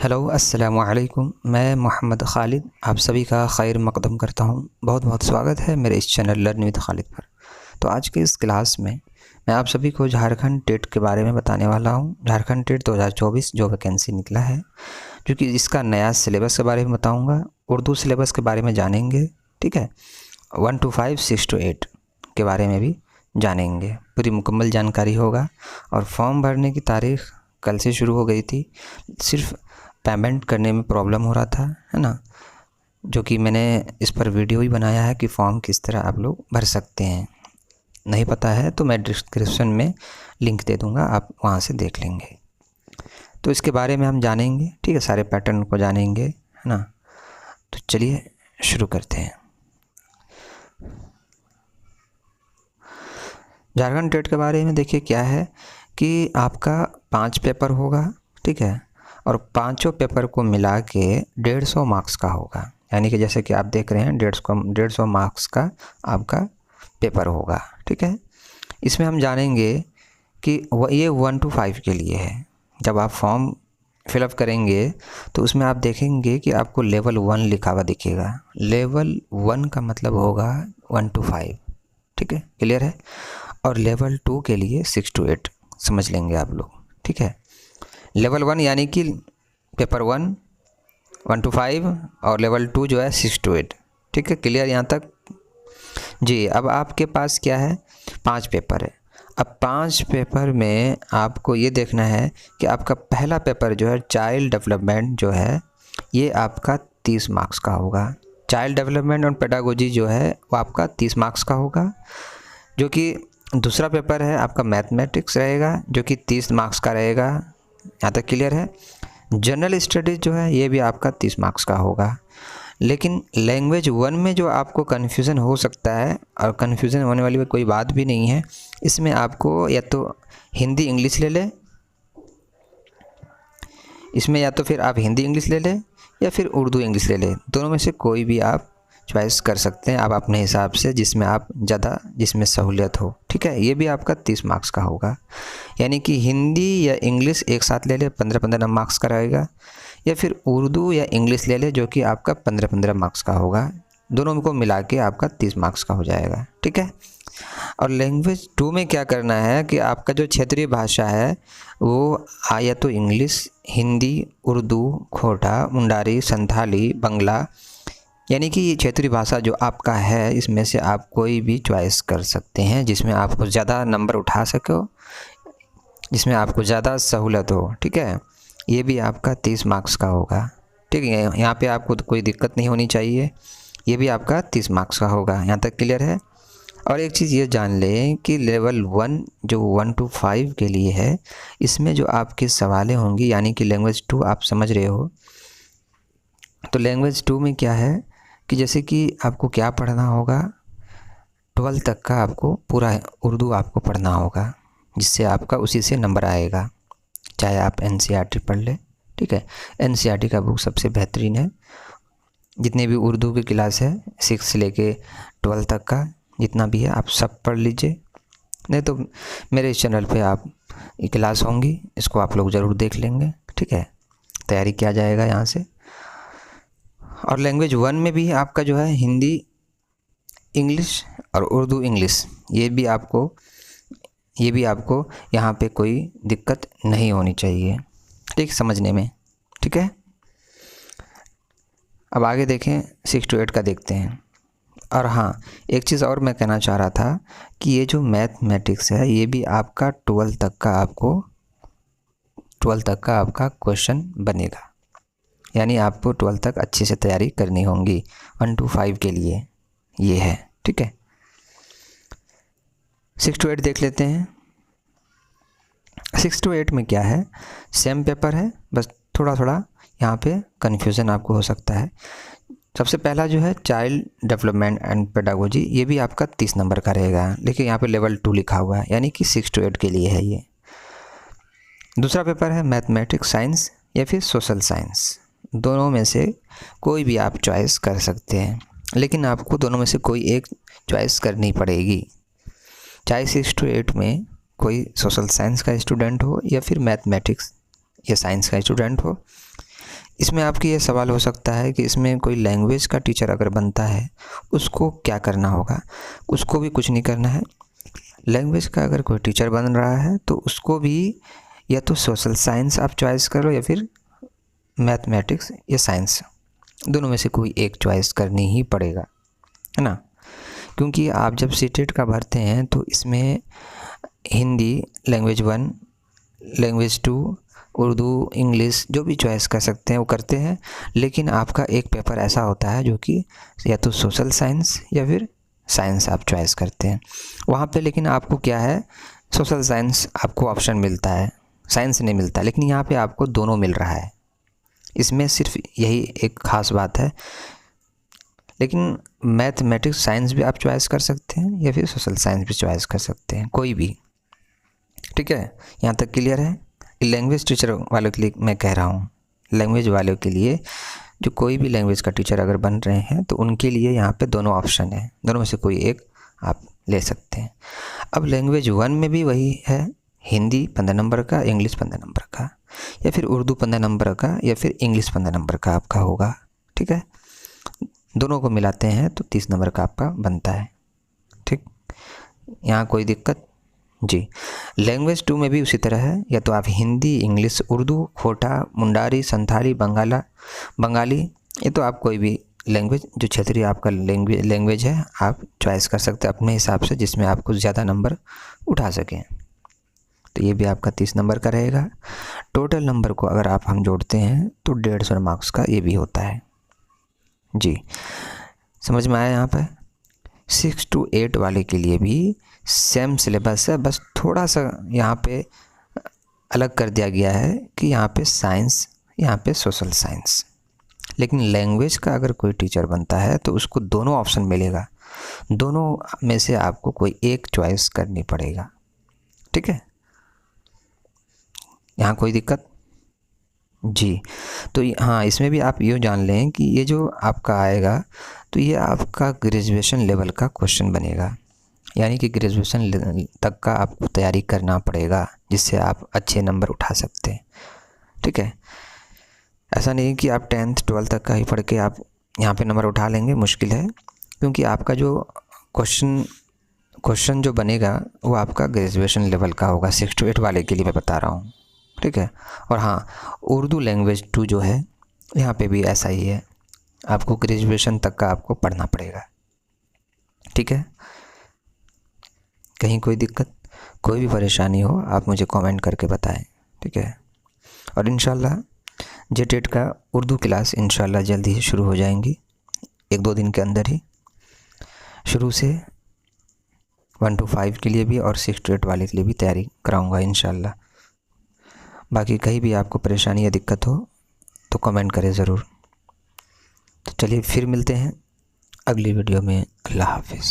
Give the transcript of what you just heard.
Hello अस्सलामु अलैकुम। मैं मोहम्मद खालिद आप सभी का खैर मक़दम करता हूँ। बहुत बहुत स्वागत है मेरे इस चैनल लर्न विद खालिद पर। तो आज के इस क्लास में मैं आप सभी को झारखंड टेट के बारे में बताने वाला हूँ। झारखंड टेट 2024 जो वैकेंसी निकला है, क्योंकि इसका नया सिलेबस के बारे में बताऊँगा। उर्दू सिलेबस के बारे में जानेंगे, ठीक है। 1 to 5, 6 to 8 के बारे में भी जानेंगे, पूरी मुकम्मल जानकारी होगा। और फॉर्म भरने की तारीख़ कल से शुरू हो गई थी, सिर्फ पेमेंट करने में प्रॉब्लम हो रहा था, है ना, जो कि मैंने इस पर वीडियो भी बनाया है कि फॉर्म किस तरह आप लोग भर सकते हैं। नहीं पता है तो मैं डिस्क्रिप्शन में लिंक दे दूंगा, आप वहां से देख लेंगे। तो इसके बारे में हम जानेंगे, ठीक है, सारे पैटर्न को जानेंगे, है ना। तो चलिए शुरू करते हैं। झारखंड टेट के बारे में देखिए क्या है कि आपका 5 पेपर होगा, ठीक है, और पांचों पेपर को मिला के 150 मार्क्स का होगा। यानी कि जैसे कि आप देख रहे हैं 150 मार्क्स का आपका पेपर होगा, ठीक है। इसमें हम जानेंगे कि ये 1 to 5 के लिए है। जब आप फॉर्म फिलअप करेंगे तो उसमें आप देखेंगे कि आपको लेवल 1 लिखा हुआ दिखेगा। लेवल 1 का मतलब होगा 1 to 5, ठीक है, क्लियर है। और लेवल 2 के लिए 6 to 8 समझ लेंगे आप लोग, ठीक है। लेवल 1 यानी कि पेपर 1 to 5 और लेवल 2 जो है 6 to 8, ठीक है, क्लियर यहाँ तक जी। अब आपके पास क्या है, 5 पेपर है। अब 5 पेपर में आपको ये देखना है कि आपका पहला पेपर जो है चाइल्ड डेवलपमेंट जो है, ये आपका 30 मार्क्स का होगा। चाइल्ड डेवलपमेंट और पेडागोजी जो है वो आपका 30 मार्क्स का होगा। जो कि दूसरा पेपर है आपका मैथमेटिक्स रहेगा, जो कि 30 मार्क्स का रहेगा। यहाँ तक क्लियर है। जनरल स्टडीज़ जो है ये भी आपका 30 मार्क्स का होगा। लेकिन लैंग्वेज 1 में जो आपको कन्फ्यूज़न हो सकता है, और कन्फ्यूज़न होने वाली कोई बात भी नहीं है, इसमें आपको या तो हिंदी इंग्लिश ले लें, इसमें या तो फिर आप हिंदी इंग्लिश ले लें या फिर उर्दू इंग्लिश ले लें। दोनों में से कोई भी आप चॉइस कर सकते हैं, आप अपने हिसाब से, जिसमें आप ज़्यादा, जिसमें सहूलियत हो, ठीक है। ये भी आपका 30 मार्क्स का होगा। यानी कि हिंदी या इंग्लिश एक साथ ले ले, 15-15 मार्क्स का रहेगा, या फिर उर्दू या इंग्लिश ले ले जो कि आपका 15-15 मार्क्स का होगा। दोनों को मिला के आपका 30 मार्क्स का हो जाएगा, ठीक है। और लैंग्वेज 2 में क्या करना है कि आपका जो क्षेत्रीय भाषा है वो या तो इंग्लिश, हिंदी, उर्दू, खोटा, मुंडारी, संथाली, बंगला, यानी कि ये क्षेत्रीय भाषा जो आपका है, इसमें से आप कोई भी चॉइस कर सकते हैं जिसमें आपको ज़्यादा नंबर उठा सको, जिसमें आपको ज़्यादा सहूलत हो, ठीक है। ये भी आपका 30 मार्क्स का होगा, ठीक है। यहाँ पे आपको तो कोई दिक्कत नहीं होनी चाहिए, ये भी आपका 30 मार्क्स का होगा। यहाँ तक क्लियर है। और एक चीज़ ये जान लें कि लेवल 1 जो 1 to 5 के लिए है, इसमें जो आपके सवालें होंगी, यानी कि लैंग्वेज 2 आप समझ रहे हो, तो लैंग्वेज 2 में क्या है कि जैसे कि आपको क्या पढ़ना होगा, 12 तक का आपको पूरा उर्दू आपको पढ़ना होगा, जिससे आपका उसी से नंबर आएगा। चाहे आप NCERT पढ़ लें, ठीक है, NCERT का बुक सबसे बेहतरीन है। जितने भी उर्दू की क्लास है 6 से लेके 12 तक का जितना भी है आप सब पढ़ लीजिए। नहीं तो मेरे इस चैनल पे आप ये क्लास होंगी, इसको आप लोग ज़रूर देख लेंगे, ठीक है। तैयारी किया जाएगा यहाँ से। और लैंग्वेज 1 में भी आपका जो है हिंदी, इंग्लिश और उर्दू इंग्लिश, ये भी आपको यहाँ पे कोई दिक्कत नहीं होनी चाहिए, ठीक, समझने में, ठीक है। अब आगे देखें, 6 to 8 का देखते हैं। और हाँ, एक चीज़ और मैं कहना चाह रहा था कि ये जो मैथमेटिक्स है ये भी आपका 12 तक का आपका क्वेश्चन बनेगा। यानी आपको 12 तक अच्छे से तैयारी करनी होगी। 1 to 5 के लिए ये है, ठीक है। 6 to 8 देख लेते हैं। 6 to 8 में क्या है, सेम पेपर है, बस थोड़ा थोड़ा यहाँ पे कन्फ्यूज़न आपको हो सकता है। सबसे पहला जो है चाइल्ड डेवलपमेंट एंड पेडागोजी, ये भी आपका 30 नंबर का रहेगा, लेकिन यहाँ पे लेवल 2 लिखा हुआ है, यानी कि 6 to 8 के लिए है ये। दूसरा पेपर है मैथमेटिक्स साइंस या फिर सोशल साइंस, दोनों में से कोई भी आप चॉइस कर सकते हैं, लेकिन आपको दोनों में से कोई एक चॉइस करनी पड़ेगी। चाहे 6 to 8 में कोई सोशल साइंस का स्टूडेंट हो या फिर मैथमेटिक्स या साइंस का स्टूडेंट हो, इसमें आपकी ये सवाल हो सकता है कि इसमें कोई लैंग्वेज का टीचर अगर बनता है उसको क्या करना होगा। उसको भी कुछ नहीं करना है। लैंग्वेज का अगर कोई टीचर बन रहा है तो उसको भी या तो सोशल साइंस आप चॉइस कर लो या फिर मैथमेटिक्स या साइंस, दोनों में से कोई एक चॉइस करनी ही पड़ेगा, है ना। क्योंकि आप जब सीटेट का भरते हैं तो इसमें Hindi language 1, language 2, Urdu, English जो भी चॉइस कर सकते हैं वो करते हैं। लेकिन आपका एक पेपर ऐसा होता है जो कि या तो सोशल साइंस या फिर साइंस आप चॉइस करते हैं वहाँ पे। लेकिन आपको क्या है, सोशल साइंस आपको ऑप्शन मिलता है, साइंस नहीं मिलता। लेकिन यहाँ पे आपको दोनों मिल रहा है। इसमें सिर्फ यही एक ख़ास बात है। लेकिन मैथमेटिक्स साइंस भी आप चॉइस कर सकते हैं या फिर सोशल साइंस भी चॉइस कर सकते हैं, कोई भी। ठीक है, यहाँ तक क्लियर है। लैंग्वेज टीचर वालों के लिए मैं कह रहा हूँ, लैंग्वेज वालों के लिए जो कोई भी लैंग्वेज का टीचर अगर बन रहे हैं तो उनके लिए यहाँ पे दोनों ऑप्शन है, दोनों में से कोई एक आप ले सकते हैं। अब लैंग्वेज 1 में भी वही है, हिंदी 15 नंबर का, इंग्लिश 15 नंबर का, या फिर उर्दू 15 नंबर का, या फिर इंग्लिश 15 नंबर का आपका होगा। ठीक है, दोनों को मिलाते हैं तो 30 नंबर का आपका बनता है। ठीक, यहाँ कोई दिक्कत जी। लैंग्वेज 2 में भी उसी तरह है, या तो आप हिंदी, इंग्लिश, उर्दू, खोटा, मुंडारी, संथाली, बंगाली, ये तो आप कोई भी लैंग्वेज जो क्षेत्रीय आपका लैंग्वेज है आप चॉइस कर सकते हैं अपने हिसाब से, जिसमें आपको ज़्यादा नंबर उठा सकें। तो ये भी आपका 30 नंबर का रहेगा। टोटल नंबर को अगर आप हम जोड़ते हैं तो 150 मार्क्स का ये भी होता है जी। समझ में आया। यहाँ पर 6 to 8 वाले के लिए भी सेम सिलेबस है, बस थोड़ा सा यहाँ पे अलग कर दिया गया है कि यहाँ पे साइंस, यहाँ पे सोशल साइंस। लेकिन लैंग्वेज का अगर कोई टीचर बनता है तो उसको दोनों ऑप्शन मिलेगा, दोनों में से आपको कोई एक चॉइस करनी पड़ेगा। ठीक है, यहाँ कोई दिक्कत जी। तो हाँ, इसमें भी आप ये जान लें कि ये जो आपका आएगा तो ये आपका ग्रेजुएशन लेवल का क्वेश्चन बनेगा, यानी कि ग्रेजुएशन तक का आपको तैयारी करना पड़ेगा जिससे आप अच्छे नंबर उठा सकते हैं। ठीक है, ऐसा नहीं कि आप 10th 12th तक का ही पढ़ के आप यहाँ पे नंबर उठा लेंगे, मुश्किल है। क्योंकि आपका जो क्वेश्चन जो बनेगा वो आपका ग्रेजुएशन लेवल का होगा, 6 to 8 वाले के लिए मैं बता रहा हूँ। ठीक है, और हाँ, उर्दू लैंग्वेज 2 जो है यहाँ पे भी ऐसा ही है, आपको ग्रेजुएशन तक का आपको पढ़ना पड़ेगा। ठीक है, कहीं कोई दिक्कत, कोई भी परेशानी हो आप मुझे कमेंट करके बताएं। ठीक है, और इंशाल्लाह जेटेट का उर्दू क्लास इंशाल्लाह जल्दी ही शुरू हो जाएंगी, 1-2 दिन के अंदर ही शुरू से 1 to 5 के लिए भी और 6 to 8 वाले के लिए भी तैयारी कराऊंगा इंशाल्लाह। बाकी कहीं भी आपको परेशानी या दिक्कत हो तो कमेंट करें ज़रूर। तो चलिए फिर मिलते हैं अगली वीडियो में। अल्लाह हाफिज़।